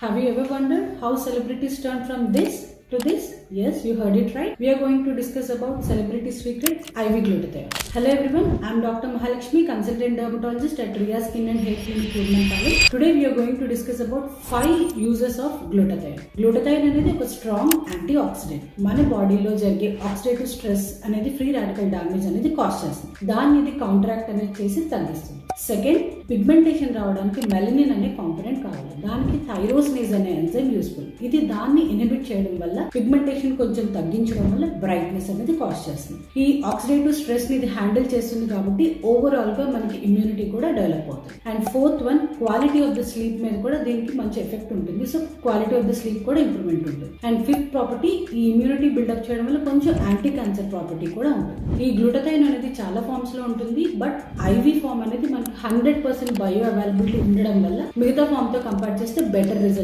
Have you ever wondered how celebrities turn from this to this? Yes, you heard it right. We are going to discuss about celebrity secret, IV glutathione. Hello everyone, I am Dr. Mahalakshmi, consultant dermatologist at Riya Skin and Hair Clinic, Pallem. Today we are going to discuss about 5 uses of glutathione. Glutathione అనేది ఒక strong anti oxidant. మన బాడీలో జరిగే oxidative stress అనేది free radical damage అనేది cause చేస్తుంది. దాన్ని ఇది కౌంటరాక్ట్ అనేది చేసి తగ్గిస్తుంది. సెకండ్, పిగ్మెంటేషన్ రావడానికి మెలనిన్ అనే కాంపోనెంట్ కావాలి. దానికి థైరోసినేజ్ అనే ఎంజైమ్ యూస్ఫుల్. ఇది దాన్ని ఇన్హిబిట్ చేయడం వల్ల పిగ్మెంటేషన్ కొంచెం తగ్గించడం వల్ల బ్రైట్నెస్ అనేది కాజ్ చేస్తుంది. ఈ ఆక్సిడేటివ్ స్ట్రెస్ ని ఇది హ్యాండిల్ చేస్తుంది కాబట్టి ఓవరాల్ గా మనకి ఇమ్యూనిటీ కూడా డెవలప్ అవుతుంది. And fourth one, quality of the sleep మీద కూడా దీనికి మంచి ఎఫెక్ట్ ఉంటుంది. So quality of the sleep కూడా ఇంప్రూవ్మెంట్ ఉంటుంది. అండ్ ఫిఫ్త్ ప్రాపర్టీ, ఈ ఇమ్యూనిటీ బిల్డప్ చేయడం వల్ల కొంచెం యాంటీ క్యాన్సర్ ప్రాపర్టీ కూడా ఉంటుంది. ఈ గ్లూటథైన్ అనేది చాలా ఫార్మ్స్ లో ఉంటుంది. బట్ ఐవీ ఫార్మ్ అనేది మనకి 100% బయో అవైలబిలిటీ ఉండడం వల్ల మిగతా ఫార్మ్ తో కంపేర్ చేస్తే బెటర్ రిజల్ట్